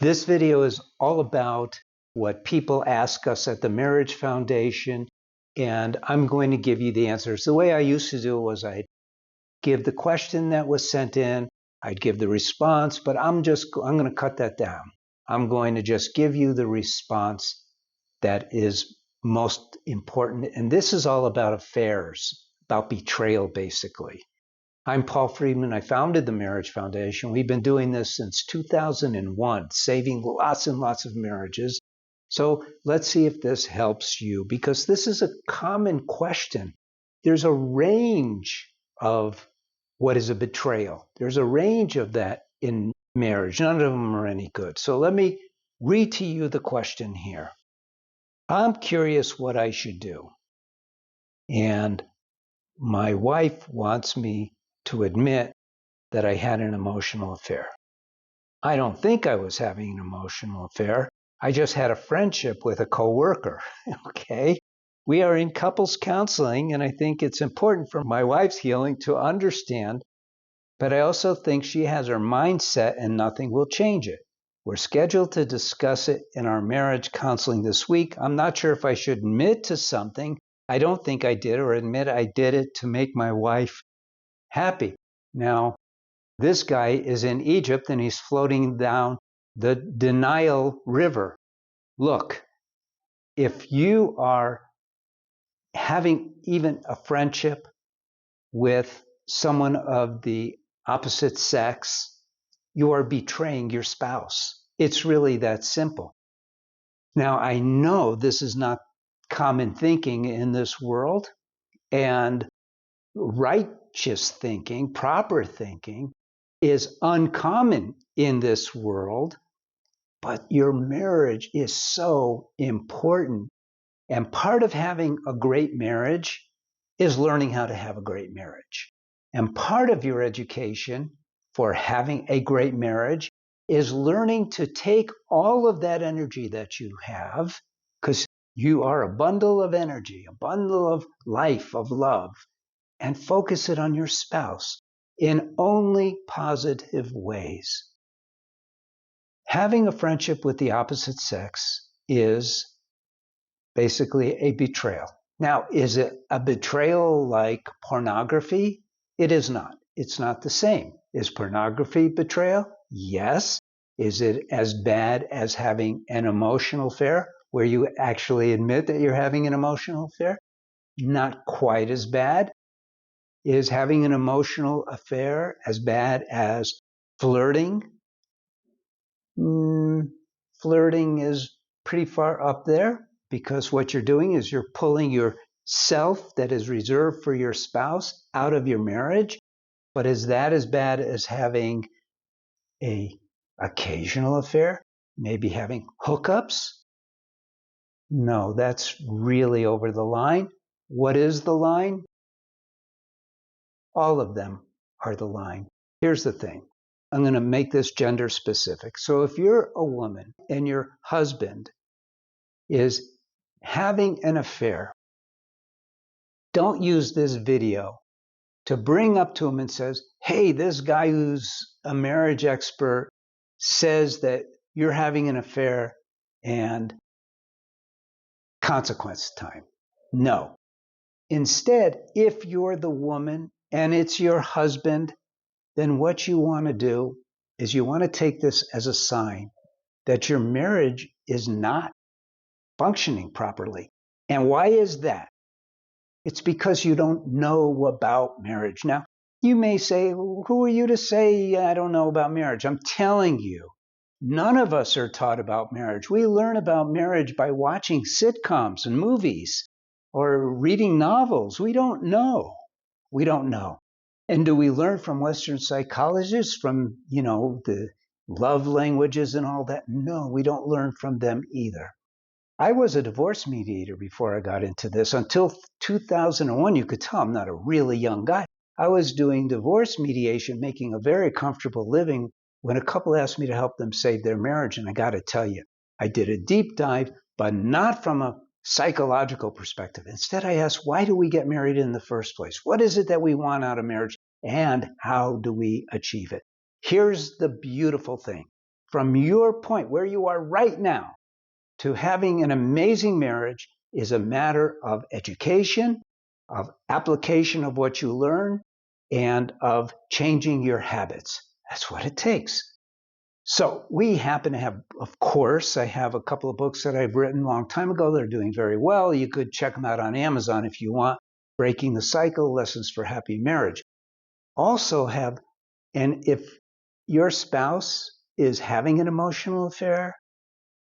This video is all about what people ask us at the Marriage Foundation, and I'm going to give you the answers. The way I used to do it was I'd give the question that was sent in, I'd give the response, but I'm going to cut that down. I'm going to just give you the response that is most important. And this is all about affairs, about betrayal, basically. I'm Paul Friedman. I founded the Marriage Foundation. We've been doing this since 2001, saving lots and lots of marriages. So let's see if this helps you, because this is a common question. There's a range of what is a betrayal. There's a range of that in marriage. None of them are any good. So let me read to you the question here. I'm curious what I should do. And my wife wants me to admit that I had an emotional affair. I don't think I was having an emotional affair. I just had a friendship with a coworker. Okay. We are in couples counseling, and I think it's important for my wife's healing to understand, but I also think she has her mindset and nothing will change it. We're scheduled to discuss it in our marriage counseling this week. I'm not sure if I should admit to something I don't think I did, or admit I did it to make my wife happy. Now, this guy is in Egypt and he's floating down the denial river. Look, if you are having even a friendship with someone of the opposite sex, you are betraying your spouse. It's really that simple. Now, I know this is not common thinking in this world, and righteous thinking, proper thinking, is uncommon in this world, but your marriage is so important. And part of having a great marriage is learning how to have a great marriage. And part of your education for having a great marriage is learning to take all of that energy that you have, because you are a bundle of energy, a bundle of life, of love, and focus it on your spouse in only positive ways. Having a friendship with the opposite sex is basically a betrayal. Now, is it a betrayal like pornography? It is not. It's not the same. Is pornography betrayal? Yes. Is it as bad as having an emotional affair where you actually admit that you're having an emotional affair? Not quite as bad. Is having an emotional affair as bad as flirting? Flirting is pretty far up there, because what you're doing is you're pulling yourself that is reserved for your spouse out of your marriage. But is that as bad as having an occasional affair? Maybe having hookups? No, that's really over the line. What is the line? All of them are the line. Here's the thing. I'm going to make this gender specific. So if you're a woman and your husband is having an affair, don't use this video to bring up to him and says, hey, this guy who's a marriage expert says that you're having an affair and consequence time. No. Instead, if you're the woman and it's your husband, then what you want to do is you want to take this as a sign that your marriage is not functioning properly. And why is that? It's because you don't know about marriage. Now, you may say, who are you to say I don't know about marriage? I'm telling you, none of us are taught about marriage. We learn about marriage by watching sitcoms and movies or reading novels. We don't know. We don't know. And do we learn from Western psychologists, from, the love languages and all that? No, we don't learn from them either. I was a divorce mediator before I got into this. Until 2001, you could tell I'm not a really young guy. I was doing divorce mediation, making a very comfortable living, when a couple asked me to help them save their marriage. And I got to tell you, I did a deep dive, but not from a psychological perspective. Instead, I asked, why do we get married in the first place? What is it that we want out of marriage? And how do we achieve it? Here's the beautiful thing. from your point where you are right now to having an amazing marriage is a matter of education, of application of what you learn, and of changing your habits. That's what it takes. So we happen to have, of course, I have a couple of books that I've written a long time ago. They're doing very well. You could check them out on Amazon if you want. Breaking the Cycle, Lessons for Happy Marriage. Also have, and if your spouse is having an emotional affair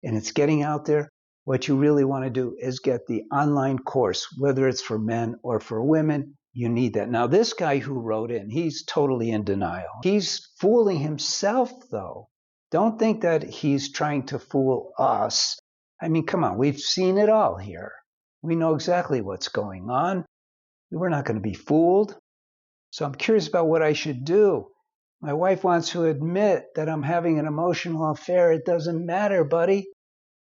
and it's getting out there, what you really want to do is get the online course, whether it's for men or for women. You need that. Now, this guy who wrote in, he's totally in denial. He's fooling himself, though. Don't think that he's trying to fool us. I mean, come on, we've seen it all here. We know exactly what's going on. We're not going to be fooled. So I'm curious about what I should do. My wife wants to admit that I'm having an emotional affair. It doesn't matter, buddy.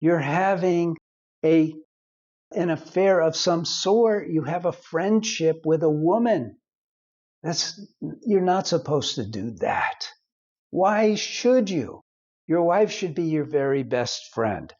You're having an affair of some sort. You have a friendship with a woman. You're not supposed to do that. Why should you? Your wife should be your very best friend.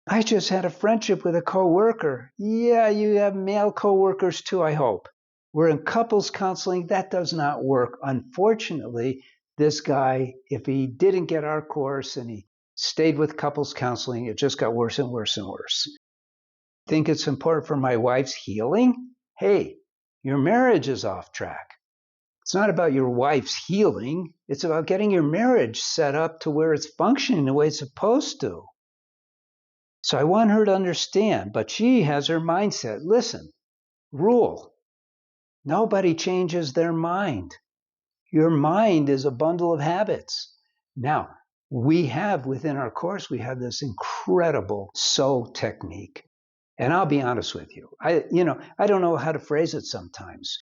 I just had a friendship with a coworker. Yeah, you have male coworkers too, I hope. We're in couples counseling. That does not work. Unfortunately, this guy, if he didn't get our course and he stayed with couples counseling, it just got worse and worse and worse. Think it's important for my wife's healing? Hey, your marriage is off track. It's not about your wife's healing. It's about getting your marriage set up to where it's functioning the way it's supposed to. So I want her to understand, but she has her mindset. Listen, rule. Nobody changes their mind. Your mind is a bundle of habits. Now, we have within our course, we have this incredible SO technique. And I'll be honest with you. I don't know how to phrase it sometimes.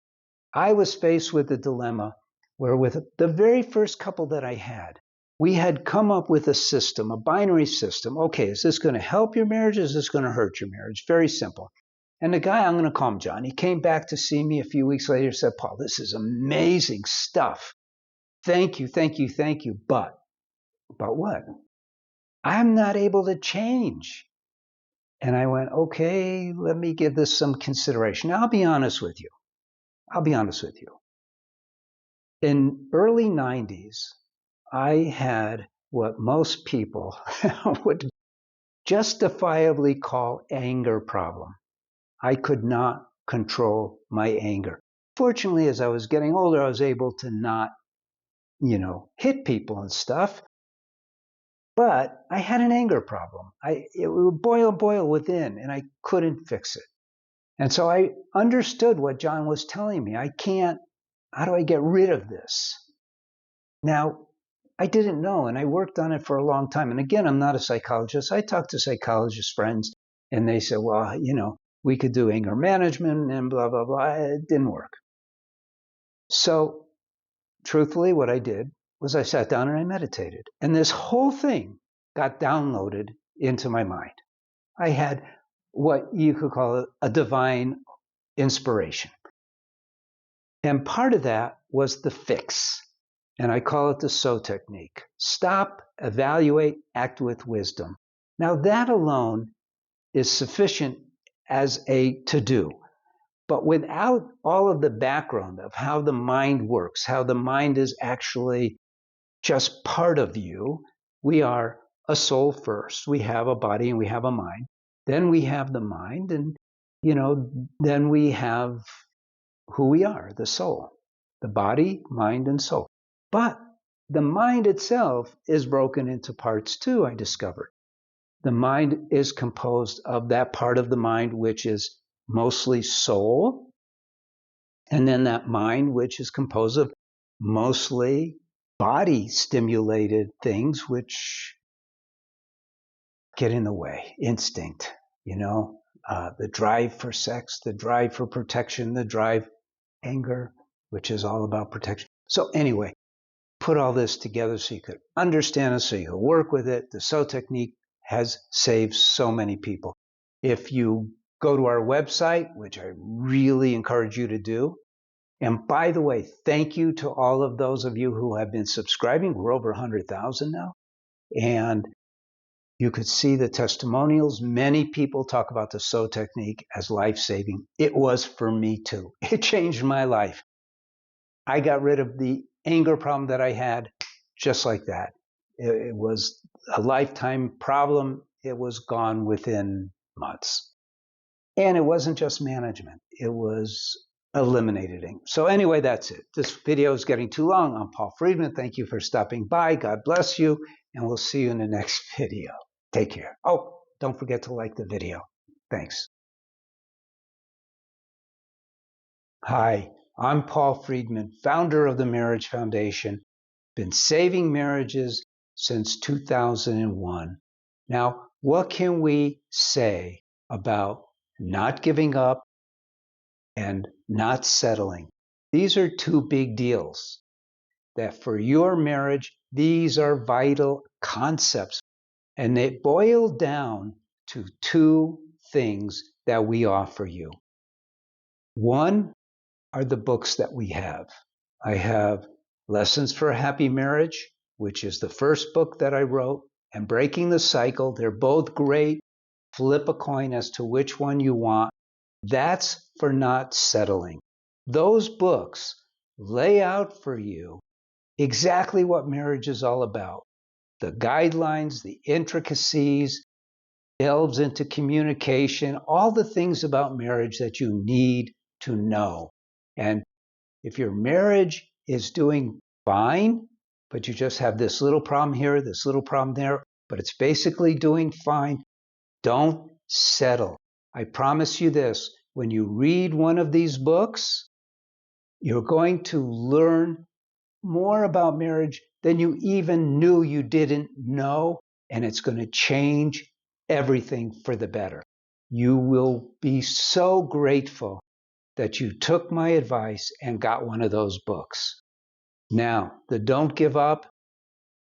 I was faced with a dilemma where with the very first couple that I had, we had come up with a system, a binary system. Okay, is this going to help your marriage? Is this going to hurt your marriage? Very simple. And the guy, I'm going to call him John, he came back to see me a few weeks later and said, Paul, this is amazing stuff. Thank you, thank you, thank you. But what? I'm not able to change. And I went, okay, let me give this some consideration. Now, I'll be honest with you. In early 90s, I had what most people would justifiably call anger problem. I could not control my anger. Fortunately, as I was getting older, I was able to not, hit people and stuff. But I had an anger problem. It would boil within, and I couldn't fix it. And so I understood what John was telling me. How do I get rid of this? Now, I didn't know, and I worked on it for a long time. And again, I'm not a psychologist. I talked to psychologist friends, and they said, well, we could do anger management and blah, blah, blah. It didn't work. So truthfully, what I did was I sat down and I meditated. And this whole thing got downloaded into my mind. I had what you could call a divine inspiration. And part of that was the fix. And I call it the SO technique. Stop, evaluate, act with wisdom. Now that alone is sufficient as a to-do. But without all of the background of how the mind works, how the mind is actually just part of you, we are a soul first. We have a body and we have a mind. Then we have the mind and, then we have who we are, the soul, the body, mind, and soul. But the mind itself is broken into parts too, I discovered. The mind is composed of that part of the mind which is mostly soul, and then that mind which is composed of mostly body stimulated things which get in the way, instinct, the drive for sex, the drive for protection, the drive, anger, which is all about protection. So anyway, put all this together so you could understand it, so you could work with it. The SO technique has saved so many people. If you go to our website, which I really encourage you to do, And by the way, thank you to all of those of you who have been subscribing. We're over 100,000 now. And you could see the testimonials. Many people talk about the SO technique as life-saving. It was for me too. It changed my life. I got rid of the anger problem that I had just like that. It was a lifetime problem. It was gone within months. And it wasn't just management. It was eliminating. So anyway, that's it. This video is getting too long. I'm Paul Friedman. Thank you for stopping by. God bless you. And we'll see you in the next video. Take care. Oh, don't forget to like the video. Thanks. Hi, I'm Paul Friedman, founder of the Marriage Foundation. Been saving marriages since 2001. Now, what can we say about not giving up and not settling? These are two big deals that for your marriage, these are vital concepts. And they boil down to two things that we offer you. One are the books that we have. I have Lessons for a Happy Marriage, which is the first book that I wrote, and Breaking the Cycle. They're both great. Flip a coin as to which one you want. That's for not settling. Those books lay out for you exactly what marriage is all about. The guidelines, the intricacies, delves into communication, all the things about marriage that you need to know. And if your marriage is doing fine, but you just have this little problem here, this little problem there, but it's basically doing fine, don't settle. I promise you this, when you read one of these books, you're going to learn more about marriage than you even knew you didn't know, and it's going to change everything for the better. You will be so grateful that you took my advice and got one of those books. Now, the Don't Give Up,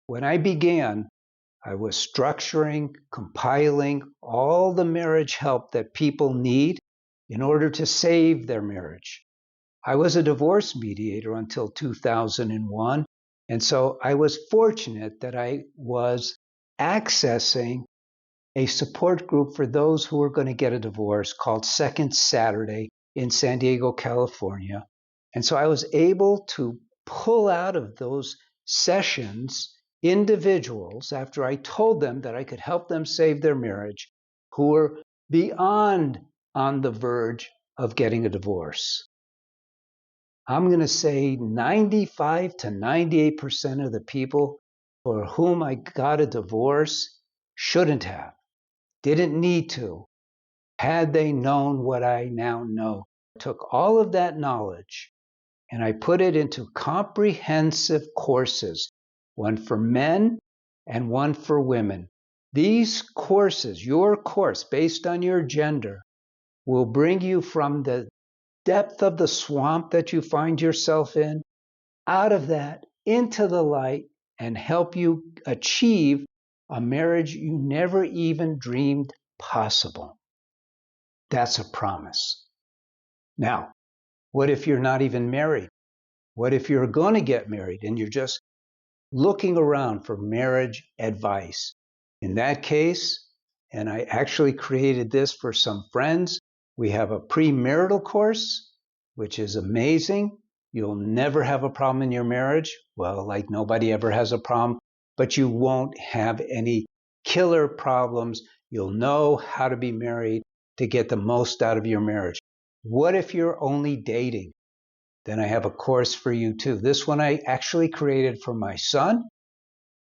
when I began, I was structuring, compiling all the marriage help that people need in order to save their marriage. I was a divorce mediator until 2001, and so I was fortunate that I was accessing a support group for those who were going to get a divorce called Second Saturday in San Diego, California. And so I was able to pull out of those sessions individuals, after I told them that I could help them save their marriage, who were beyond on the verge of getting a divorce. I'm going to say 95 to 98% of the people for whom I got a divorce shouldn't have, didn't need to, had they known what I now know. I took all of that knowledge and I put it into comprehensive courses, one for men and one for women. These courses, your course based on your gender, will bring you from the depth of the swamp that you find yourself in, out of that, into the light, and help you achieve a marriage you never even dreamed possible. That's a promise. Now, what if you're not even married? What if you're going to get married and you're just looking around for marriage advice? In that case, and I actually created this for some friends, we have a premarital course, which is amazing. You'll never have a problem in your marriage. Well, like nobody ever has a problem, but you won't have any killer problems. You'll know how to be married to get the most out of your marriage. What if you're only dating? Then I have a course for you too. This one I actually created for my son,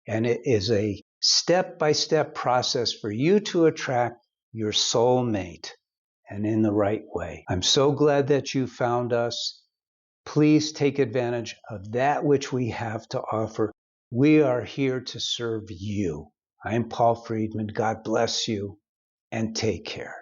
and it is a step-by-step process for you to attract your soulmate, and in the right way. I'm so glad that you found us. Please take advantage of that which we have to offer. We are here to serve you. I'm Paul Friedman. God bless you, and take care.